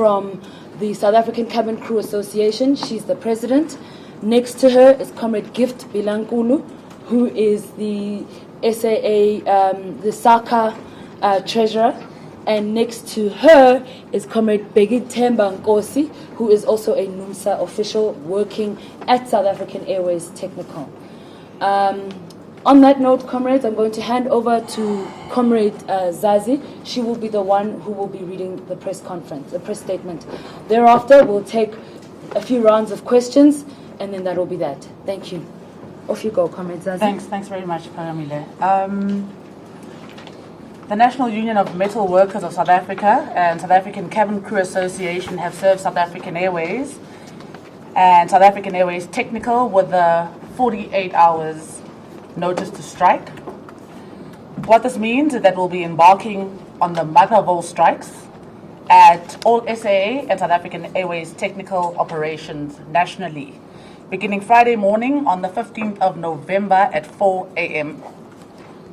from the South African Cabin Crew Association. She's the president. Next to her is Comrade Gift Bilankulu, who is the SAA, the SACA treasurer. And next to her is Comrade Begi Themba Nkosi, who is also a Numsa official working at South African Airways Technical. On that note, comrades, I'm going to hand over to Comrade Zazi. She will be the one who will be reading the press statement. Thereafter, we'll take a few rounds of questions, and then that will be that. Thank you. Off you go, Comrade Zazi. Thanks very much, Paramile. The National Union of Metalworkers of South Africa and South African Cabin Crew Association have served South African Airways and South African Airways Technical with a 48 hours notice to strike. What this means is that we'll be embarking on the mother of all strikes at all SAA and South African Airways technical operations nationally, beginning Friday morning on the 15th of November at 4 a.m.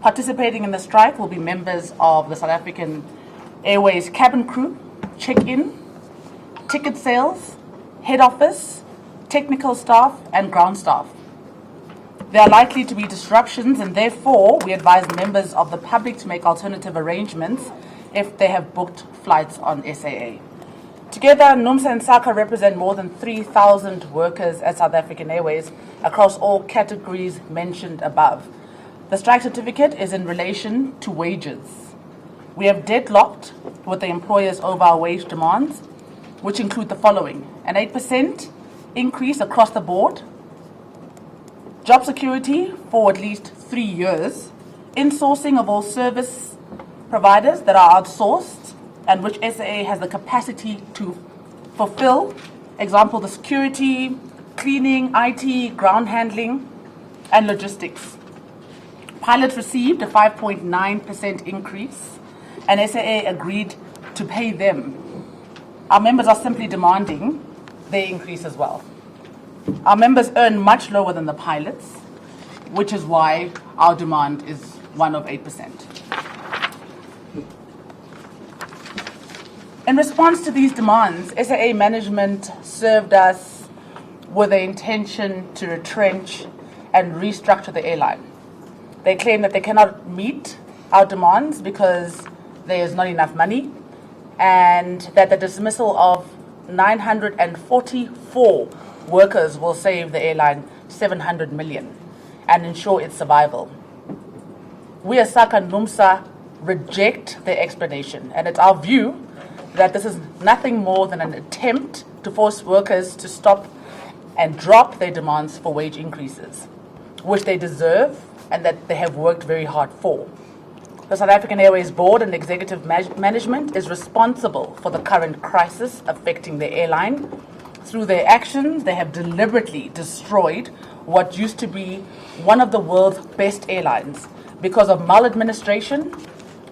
Participating in the strike will be members of the South African Airways cabin crew, check-in, ticket sales, head office, technical staff, and ground staff. There are likely to be disruptions, and therefore we advise members of the public to make alternative arrangements if they have booked flights on SAA. Together, Numsa and SACA represent more than 3,000 workers at South African Airways across all categories mentioned above. The strike certificate is in relation to wages. We have deadlocked with the employers over our wage demands, which include the following: an 8% increase across the board, job security for at least 3 years, insourcing of all service providers that are outsourced and which SAA has the capacity to fulfill, example, the security, cleaning, IT, ground handling, and logistics. Pilots received a 5.9% increase, and SAA agreed to pay them. Our members are simply demanding their increase as well. Our members earn much lower than the pilots, which is why our demand is one of 8%. In response to these demands, SAA management served us with the intention to retrench and restructure the airline. They claim that they cannot meet our demands because there is not enough money, and that the dismissal of 944 workers will save the airline 700 million and ensure its survival. We as SACA and Numsa reject their explanation, and it's our view that this is nothing more than an attempt to force workers to stop and drop their demands for wage increases, which they deserve and that they have worked very hard for. The South African Airways Board and Executive Management is responsible for the current crisis affecting the airline. Through their actions, they have deliberately destroyed what used to be one of the world's best airlines because of maladministration,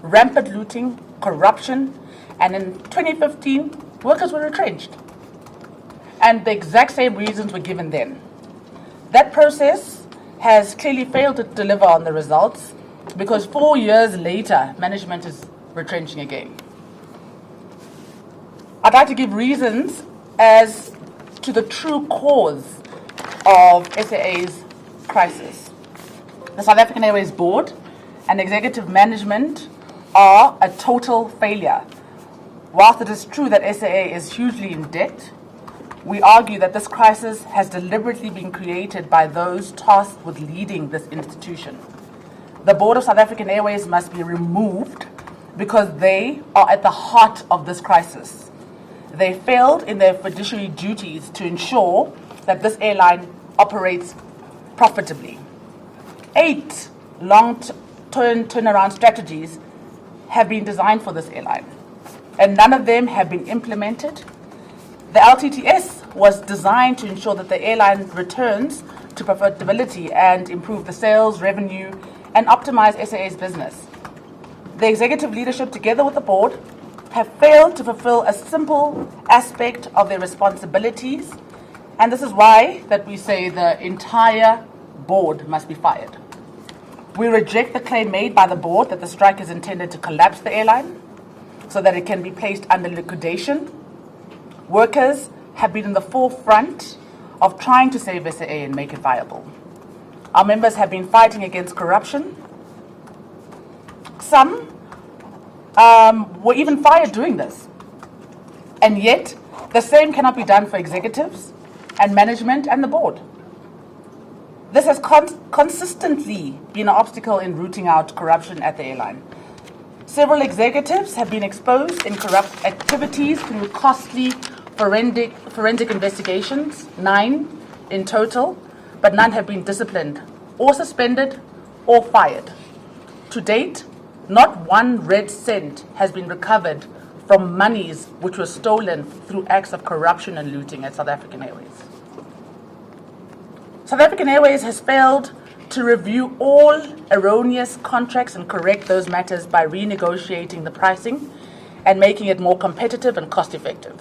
rampant looting, corruption, and in 2015, workers were retrenched. And the exact same reasons were given then. That process has clearly failed to deliver on the results because 4 years later, management is retrenching again. I'd like to give reasons as to the true cause of SAA's crisis. The South African Airways Board and Executive Management are a total failure. Whilst it is true that SAA is hugely in debt, we argue that this crisis has deliberately been created by those tasked with leading this institution. The board of South African Airways must be removed because they are at the heart of this crisis. They failed in their fiduciary duties to ensure that this airline operates profitably. 8 long-term turnaround strategies have been designed for this airline, and none of them have been implemented. The LTTS was designed to ensure that the airline returns to profitability and improve the sales, revenue, and optimize SAA's business. The executive leadership, together with the board, have failed to fulfill a simple aspect of their responsibilities, and this is why that we say the entire board must be fired. We reject the claim made by the board that the strike is intended to collapse the airline so that it can be placed under liquidation. workers have been in the forefront of trying to save SAA and make it viable. Our members have been fighting against corruption. Some were even fired doing this. And yet, the same cannot be done for executives and management and the board. This has consistently been an obstacle in rooting out corruption at the airline. Several executives have been exposed in corrupt activities through costly forensic investigations, 9 in total, but none have been disciplined or suspended or fired. To date, not one red cent has been recovered from monies which were stolen through acts of corruption and looting at South African Airways. South African Airways has failed to review all erroneous contracts and correct those matters by renegotiating the pricing and making it more competitive and cost-effective.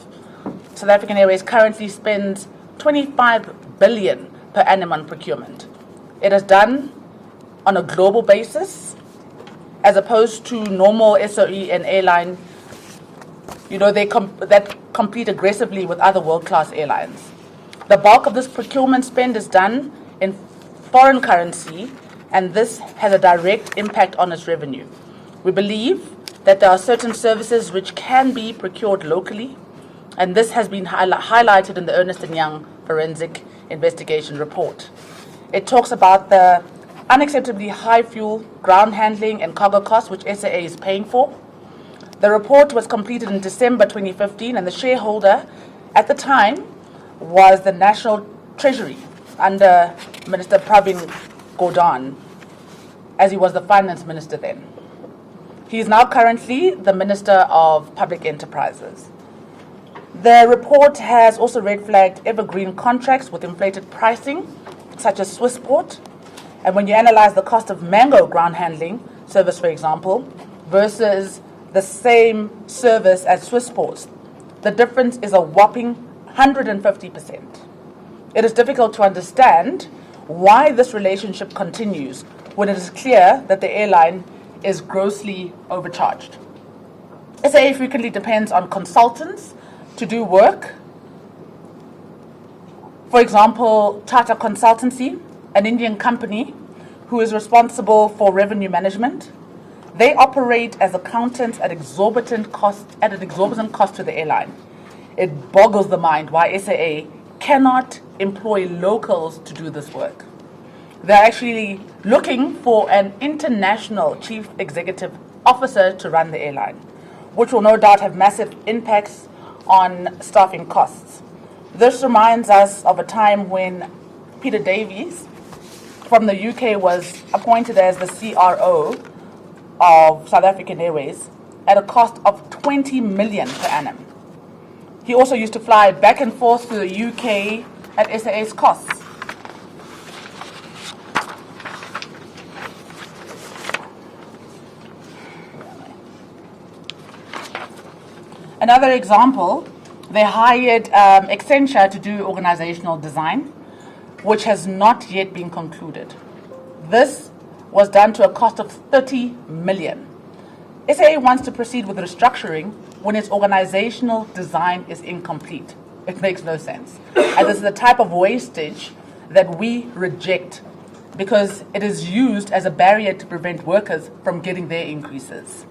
South African Airways currently spends 25 billion per annum on procurement. It is done on a global basis, as opposed to normal SOE and airline, that compete aggressively with other world-class airlines. The bulk of this procurement spend is done in foreign currency, and this has a direct impact on its revenue. We believe that there are certain services which can be procured locally, and this has been highlighted in the Ernst & Young forensic investigation report. It talks about the unacceptably high fuel, ground handling, and cargo costs which SAA is paying for. The report was completed in December 2015, and the shareholder at the time was the National Treasury under Minister Pravin Gordhan, as he was the finance minister then. He is now currently the Minister of Public Enterprises. The report has also red flagged evergreen contracts with inflated pricing, such as Swissport. And when you analyze the cost of Mango ground handling service, for example, versus the same service at Swissport, the difference is a whopping 150%. It is difficult to understand why this relationship continues when it is clear that the airline is grossly overcharged. SAA frequently depends on consultants to do work. For example, Tata Consultancy, an Indian company who is responsible for revenue management. They operate as accountants at an exorbitant cost to the airline. It boggles the mind why SAA cannot employ locals to do this work. They're actually looking for an international chief executive officer to run the airline, which will no doubt have massive impacts on staffing costs. This reminds us of a time when Peter Davies from the UK was appointed as the CRO of South African Airways at a cost of 20 million per annum. He also used to fly back and forth to the UK at SAA's costs. Another example, they hired Accenture to do organizational design, which has not yet been concluded. This was done to a cost of 30 million. SAA wants to proceed with restructuring when its organizational design is incomplete. It makes no sense. And this is the type of wastage that we reject because it is used as a barrier to prevent workers from getting their increases.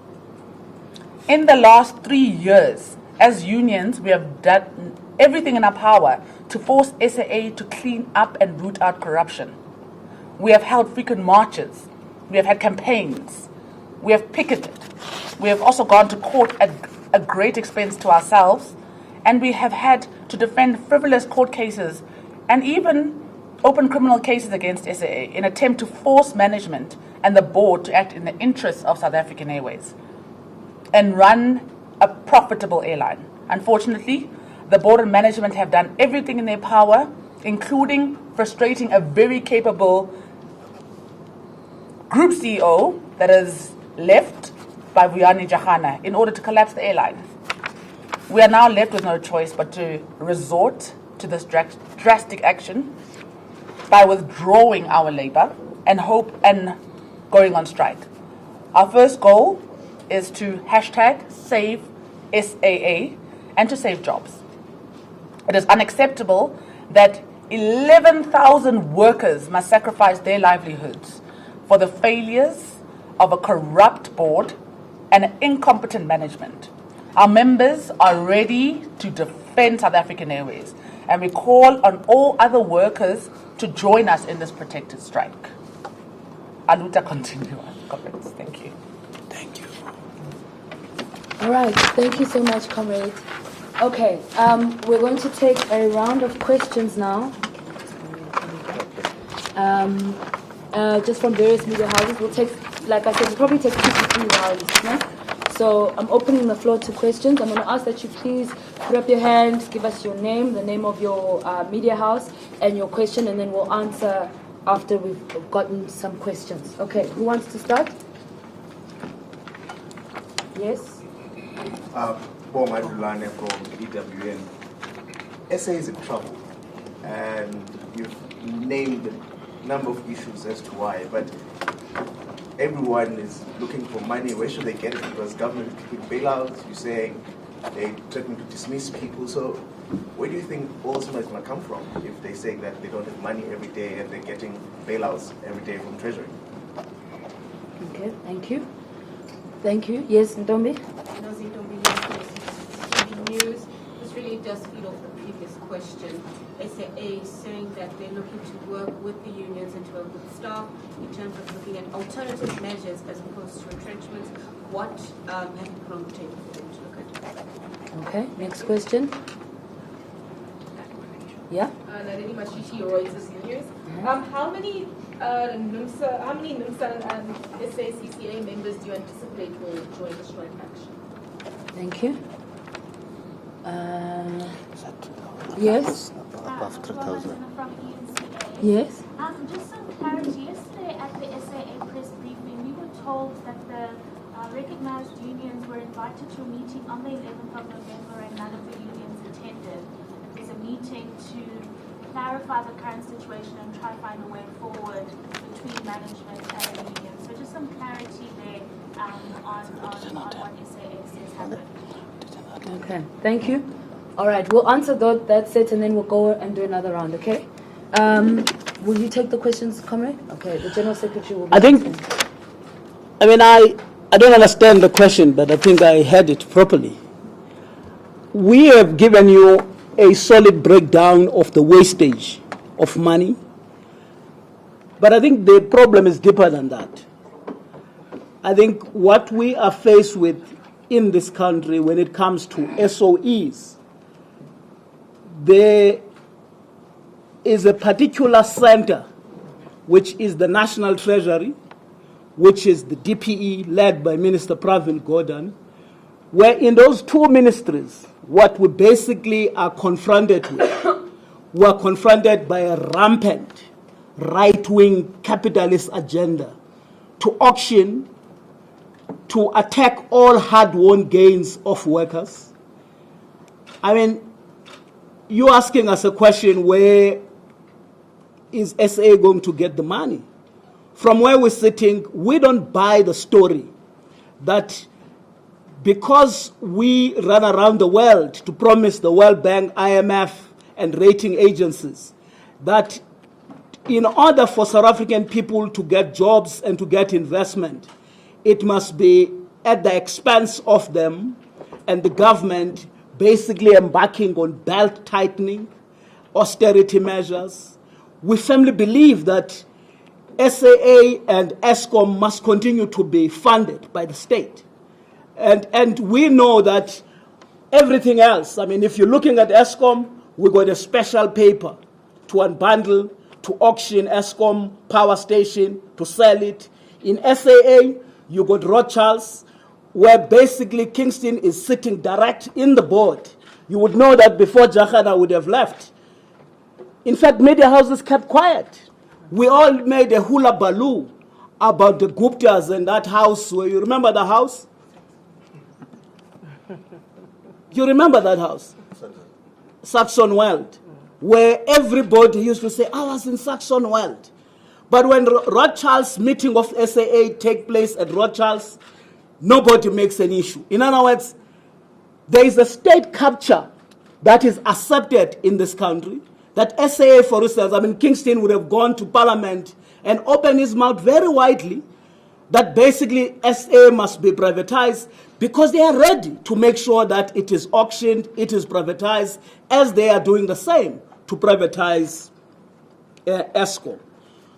In the last 3 years, as unions, we have done everything in our power to force SAA to clean up and root out corruption. We have held frequent marches. We have had campaigns. We have picketed. We have also gone to court at a great expense to ourselves, and we have had to defend frivolous court cases and even open criminal cases against SAA in an attempt to force management and the board to act in the interests of South African Airways and run a profitable airline. Unfortunately, the board and management have done everything in their power, including frustrating a very capable group CEO that is left by Vuyani Jahana in order to collapse the airline. We are now left with no choice but to resort to this drastic action by withdrawing our labor and going on strike. Our first goal is to #save SAA and to save jobs. It is unacceptable that 11,000 workers must sacrifice their livelihoods for the failures of a corrupt board and incompetent management. Our members are ready to defend South African Airways, and we call on all other workers to join us in this protected strike. Aluta, continue. Comments. Thank you. Thank you. All right, thank you so much, comrade. Okay, we're going to take a round of questions now. Just from various media houses. We'll take, like I said, we'll probably take 2 to 3 rounds. No? So I'm opening the floor to questions. I'm going to ask that you please put up your hand, give us your name, the name of your media house, and your question, and then we'll answer after we've gotten some questions. Okay, who wants to start? Yes? Paul Madulane from EWN. SA is in trouble, and you've named a number of issues as to why, but everyone is looking for money. Where should they get it? Because government is giving bailouts, you're saying they're threatening to dismiss people. So where do you think all this money is going to come from if they say that they don't have money every day and they're getting bailouts every day from Treasury? Okay, thank you. Thank you. Yes, Ndombi? News. This really does feed off the previous question. SAA is saying that they're looking to work with the unions and to work with staff in terms of looking at alternative measures as opposed to retrenchments. What have you put on the table for them to look at? Okay, next question. Yeah? Nalini Mashishi, Reuters News. How many Numsa and SACCA members do you anticipate will join the strike action? Thank you. Yes? Above 3,000. From ENCA. Yes? Just some clarity. Yesterday at the SAA press briefing, we were told that the recognized unions were invited to a meeting on the 11th of November and none of the unions attended. That there's a meeting to clarify the current situation and try to find a way forward between management and the unions. So just some clarity there on what SAA says happened. Okay, thank you. All right, we'll answer that set and then we'll go and do another round, okay? Will you take the questions, comrade? Okay, the General Secretary will be I don't understand the question, but I think I heard it properly. We have given you a solid breakdown of the wastage of money, but I think the problem is deeper than that. I think what we are faced with in this country when it comes to SOEs, there is a particular center, which is the National Treasury, which is the DPE led by Minister Pravin Gordhan, where in those 2 ministries, what we basically are confronted with, we are confronted by a rampant right-wing capitalist agenda to auction, to attack all hard-won gains of workers. I mean, you're asking us a question, where is SA going to get the money? From where we're sitting, we don't buy the story that because we run around the world to promise the World Bank, IMF, and rating agencies that in order for South African people to get jobs and to get investment, it must be at the expense of them and the government basically embarking on belt tightening, austerity measures. We firmly believe that SAA and Eskom must continue to be funded by the state. And we know that everything else, I mean, if you're looking at Eskom, we got a special paper to unbundle, to auction Eskom power station, to sell it. In SAA, you got Rothschilds, where basically Kingston is sitting direct in the board. You would know that before Jahana would have left. In fact, media houses kept quiet. We all made a hula baloo about the Guptas and that house where, you remember the house? You remember that house? Saxon World, where everybody used to say, I was in Saxon World. But when Rothschild's meeting of SAA take place at Rothschild's, nobody makes an issue. In other words, there is a state capture that is accepted in this country. That SAA, for instance, I mean, Kingston would have gone to Parliament and opened his mouth very widely that basically SAA must be privatized, because they are ready to make sure that it is auctioned, it is privatized, as they are doing the same to privatize ESCOM.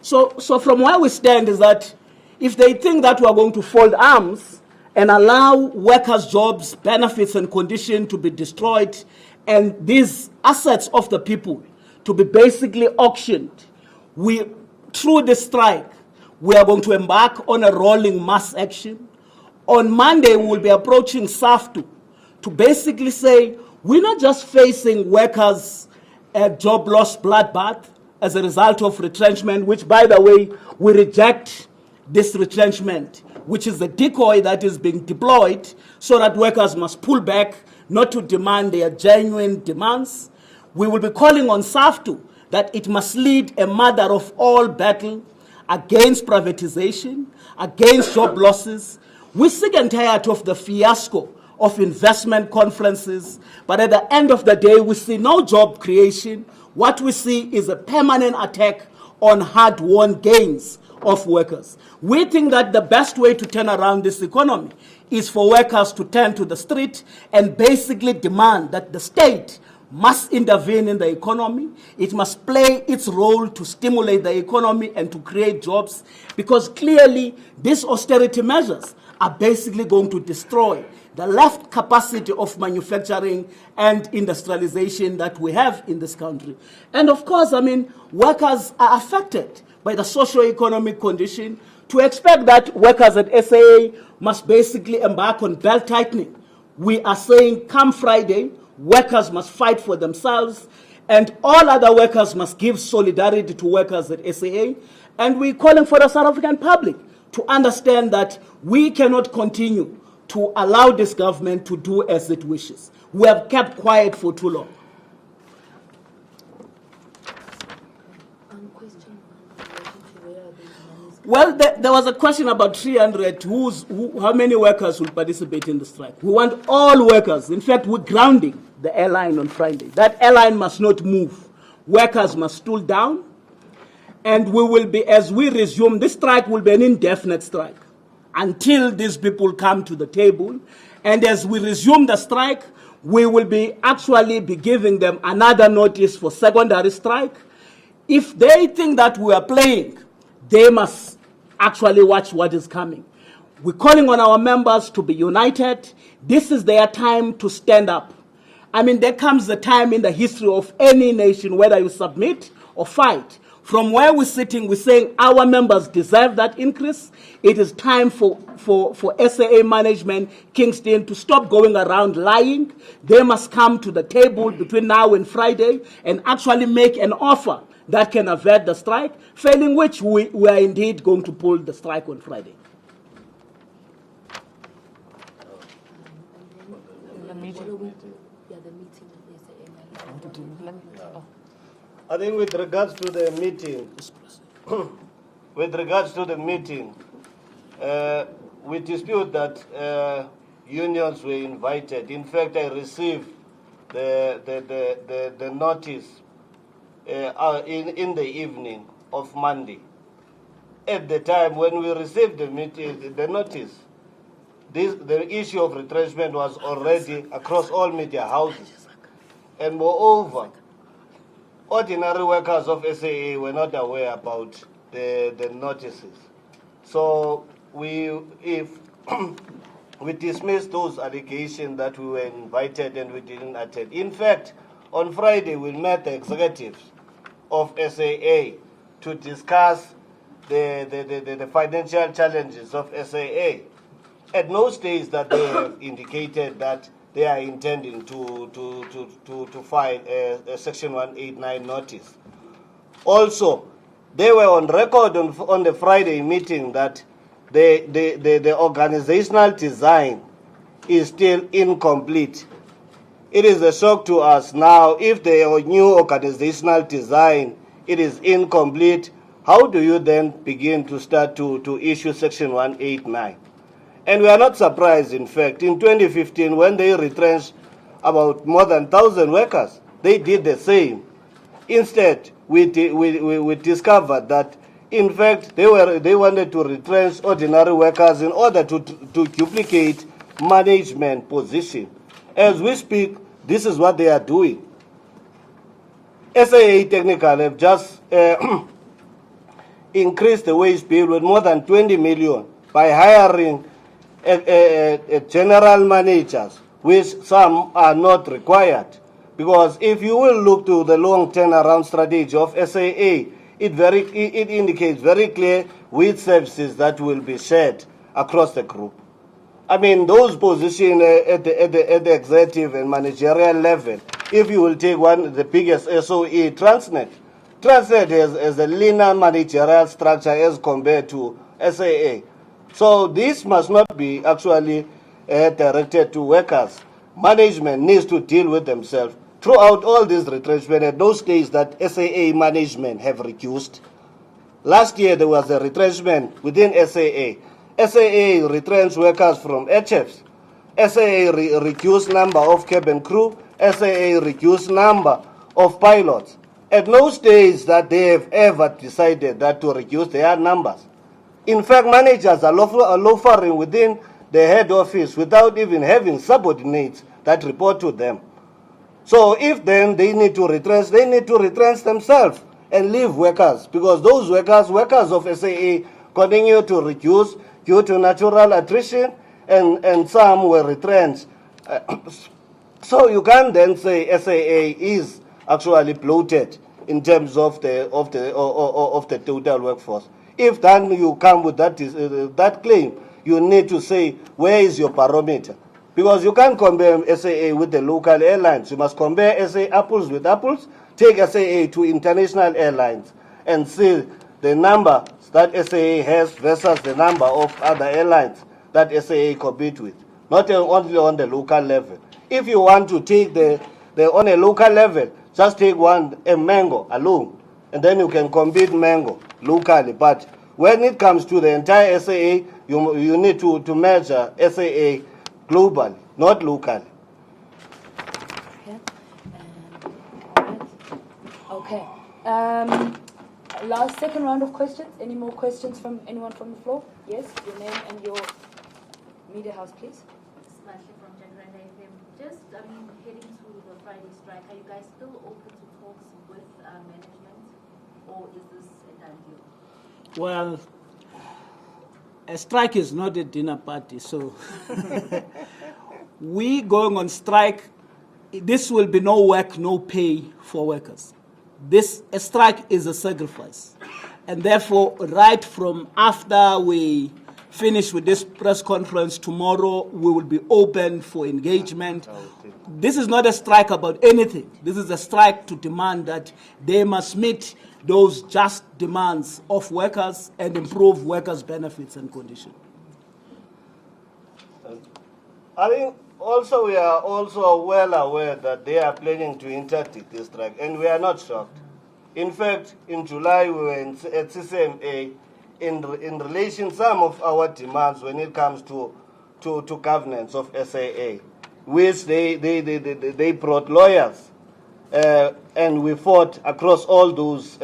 So from where we stand is that if they think that we are going to fold arms and allow workers' jobs, benefits, and conditions to be destroyed, and these assets of the people to be basically auctioned, through the strike, we are going to embark on a rolling mass action. On Monday, we will be approaching SAFTU to basically say we're not just facing workers' job loss bloodbath as a result of retrenchment, which, by the way, we reject this retrenchment, which is the decoy that is being deployed so that workers must pull back, not to demand their genuine demands. We will be calling on SAFTU that it must lead a mother of all battle against privatization, against job losses. We're sick and tired of the fiasco of investment conferences, but at the end of the day, we see no job creation. What we see is a permanent attack on hard-won gains of workers. We think that the best way to turn around this economy is for workers to turn to the street and basically demand that the state must intervene in the economy. It must play its role to stimulate the economy and to create jobs, because clearly these austerity measures are basically going to destroy the left capacity of manufacturing and industrialization that we have in this country. And of course, I mean, workers are affected by the socio-economic condition. To expect that workers at SAA must basically embark on belt tightening, we are saying come Friday, workers must fight for themselves, and all other workers must give solidarity to workers at SAA. And we're calling for the South African public to understand that we cannot continue to allow this government to do as it wishes. We have kept quiet for too long. Well, there was a question about 300, how many workers will participate in the strike. We want all workers. In fact, we're grounding the airline on Friday. That airline must not move. Workers must stool down. And we will be, as we resume, this strike will be an indefinite strike until these people come to the table. And as we resume the strike, we will be actually be giving them another notice for secondary strike. If they think that we are playing, they must actually watch what is coming. We're calling on our members to be united. This is their time to stand up. I mean, there comes a time in the history of any nation, whether you submit or fight. From where we're sitting, we're saying our members deserve that increase. It is time for SAA management, Kingston, to stop going around lying. They must come to the table between now and Friday and actually make an offer that can avert the strike, failing which we are indeed going to pull the strike on Friday. I think with regards to the meeting, we dispute that unions were invited. In fact, I received the notice in the evening of Monday. At the time when we received the notice, the issue of retrenchment was already across all media houses. And moreover, ordinary workers of SAA were not aware about the notices. So we dismissed those allegations that we were invited and we didn't attend. In fact, on Friday we met the executives of SAA to discuss the financial challenges of SAA. At no stage that they have indicated that they are intending to file a Section 189 notice. Also, they were on record on the Friday meeting that the organizational design is still incomplete. It is a shock to us now. If the new organizational design it is incomplete, how do you then begin to start to issue Section 189? And we are not surprised, in fact. In 2015, when they retrenched about more than 1,000 workers. They did the same. Instead, we discovered that, in fact, they wanted to retrench ordinary workers in order to duplicate management position. As we speak, this is what they are doing. SAA Technical have just increased the wage bill with more than 20 million by hiring general managers, which some are not required. Because if you will look to the long turnaround strategy of SAA, it indicates very clear which services that will be shared across the group. I mean, those positions at the executive and managerial level, if you will take the biggest SOE, Transnet. Transnet has a leaner managerial structure as compared to SAA. So this must not be actually directed to workers. Management needs to deal with themselves. Throughout all this retrenchment, at those days that SAA management have reduced, last year there was a retrenchment within SAA. SAA retrenched workers from HFs. SAA reduced number of cabin crew. SAA reduced number of pilots. At no stage that they have ever decided that to reduce their numbers. In fact, managers are loafering within the head office without even having subordinates that report to them. So if then they need to retrench themselves and leave workers, because those workers of SAA continue to reduce due to natural attrition, and some were retrenched. So you can't then say SAA is actually bloated in terms of the total workforce. If then you come with that claim, you need to say, where is your barometer? Because you can't compare SAA with the local airlines. You must compare SAA apples with apples. Take SAA to international airlines and see the number that SAA has versus the number of other airlines that SAA compete with. Not only on the local level. If you want to take on a local level, just take a Mango alone, and then you can compete Mango locally. But when it comes to the entire SAA, you need to measure SAA globally, not locally. Okay. Last second round of questions. Any more questions from anyone from the floor? Yes, your name and your media house, please. Especially from General FM. Just, heading to the Friday strike, are you guys still open to talks with management, or is this a done deal? Well, a strike is not a dinner party, so we going on strike, this will be no work, no pay for workers. A strike is a sacrifice. And therefore, right from after we finish with this press conference tomorrow, we will be open for engagement. This is not a strike about anything. This is a strike to demand that they must meet those just demands of workers and improve workers' benefits and conditions. I think also we are also well aware that they are planning to interdict this strike, and we are not shocked. In fact, in July we were at CCMA in relation some of our demands when it comes to governance of SAA, which they brought lawyers, and we fought across all those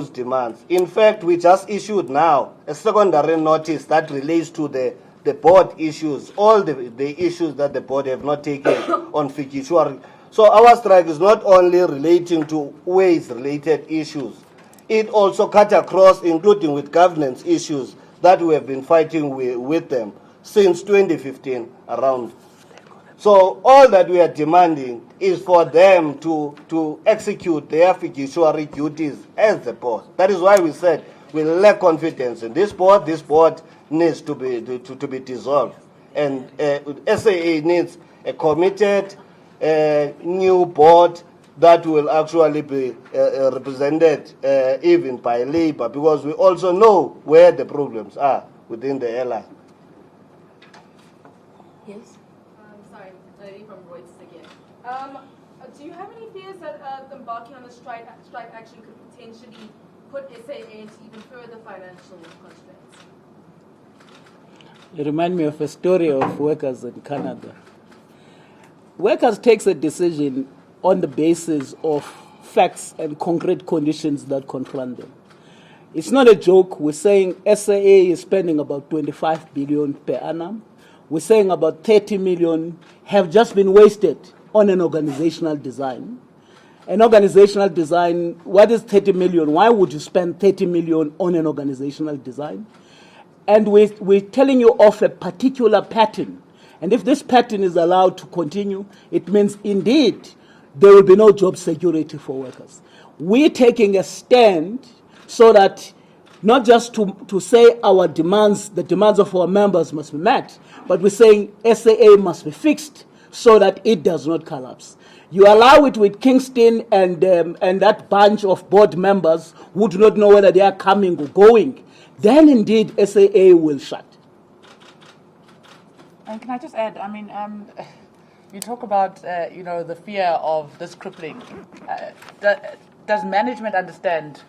demands. In fact, we just issued now a secondary notice that relates to the board issues, all the issues that the board have not taken on fiduciary. So our strike is not only relating to wage-related issues, it also cut across, including with governance issues that we have been fighting with them since 2015 around. So all that we are demanding is for them to execute their fiduciary duties as the board. That is why we said we lack confidence in this board. This board needs to be dissolved, and SAA needs a committed new board that will actually be represented even by labor, because we also know where the problems are within the airline. Yes. Sorry, lady from Reuters again. Do you have any fears that embarking on a strike action could potentially put SAA into even further financial constraints? You remind me of a story of workers in Canada. Workers takes a decision on the basis of facts and concrete conditions that confront them. It's not a joke. We're saying SAA is spending about 25 billion per annum. We're saying about 30 million have just been wasted on an organizational design. An organizational design, what is 30 million? Why would you spend 30 million on an organizational design? And we're telling you of a particular pattern. And if this pattern is allowed to continue, it means indeed there will be no job security for workers. We're taking a stand so that not just to say our demands, the demands of our members must be met, but we're saying SAA must be fixed so that it does not collapse. You allow it with Kingston and that bunch of board members who do not know whether they are coming or going, then indeed SAA will shut. And can I just add, I mean, you talk about, the fear of this crippling. Does management understand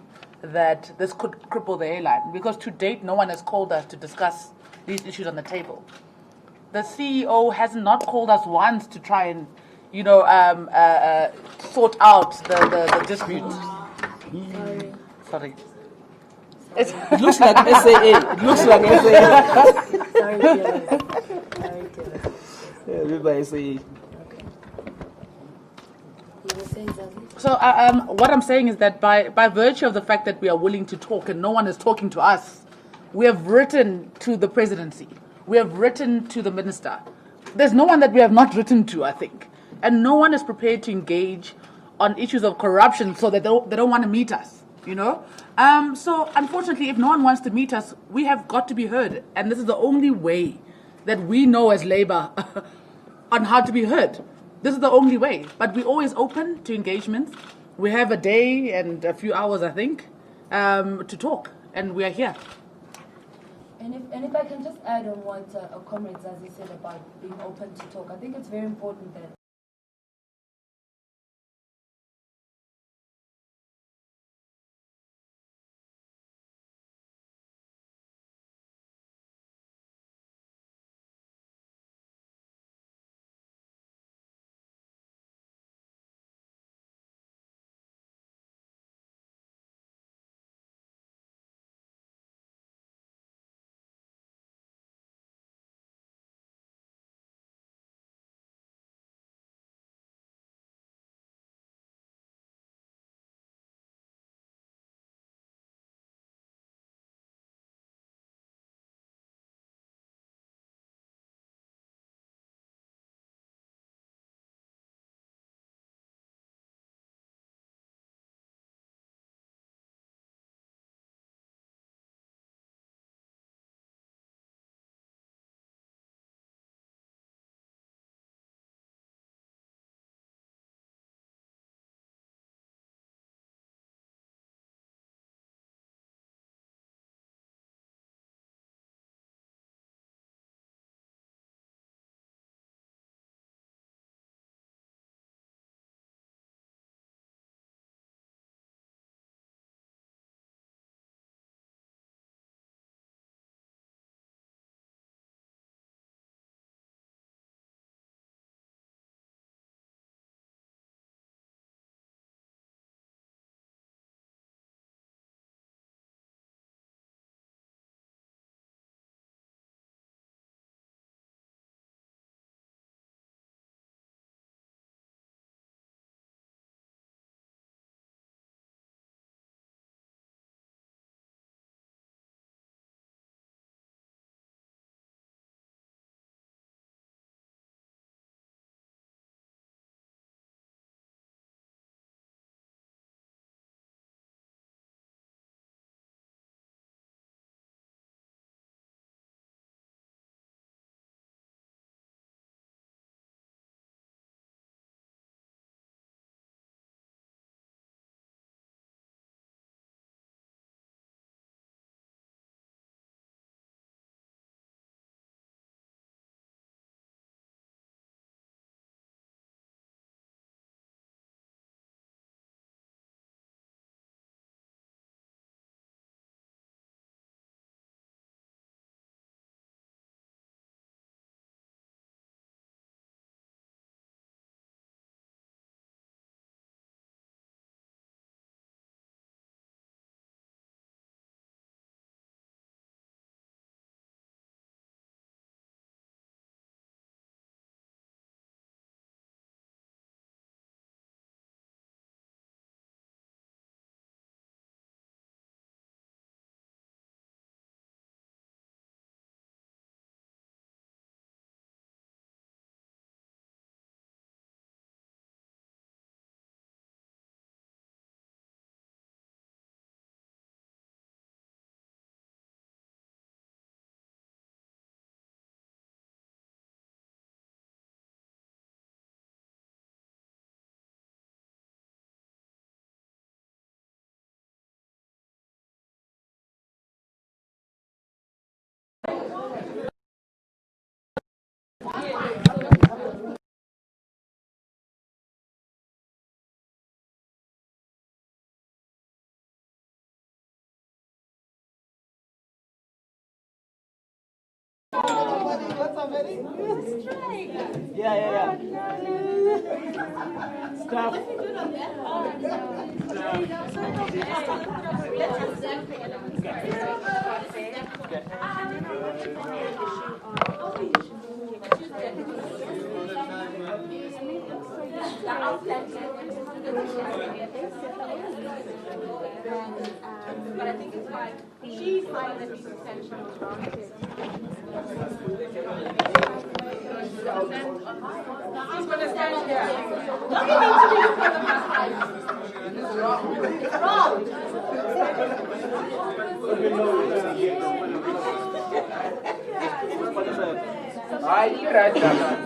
that this could cripple the airline? Because to date, no one has called us to discuss these issues on the table. The CEO has not called us once to try and, sort out the dispute. Sorry. It looks like SAA. It looks like SAA. Sorry, Dylan. Sorry, Dylan. Yeah, everybody SAA. You were saying, Zazi? So what I'm saying is that by virtue of the fact that we are willing to talk and no one is talking to us, we have written to the presidency. We have written to the minister. There's no one that we have not written to, I think. And no one is prepared to engage on issues of corruption so that they don't want to meet us, So unfortunately, if no one wants to meet us, we have got to be heard. And this is the only way that we know as Labour on how to be heard. This is the only way. But we're always open to engagement. We have a day and a few hours, I think, to talk. And we are here. And if I can just add on what Comrade Zazi said about being open to talk, I think it's very important that Yeah. Staff. But I think it's like she's fine that these extensions granted. She's going to stand here. Don't you need to be in front of my side? It's wrong. Ay, gracias.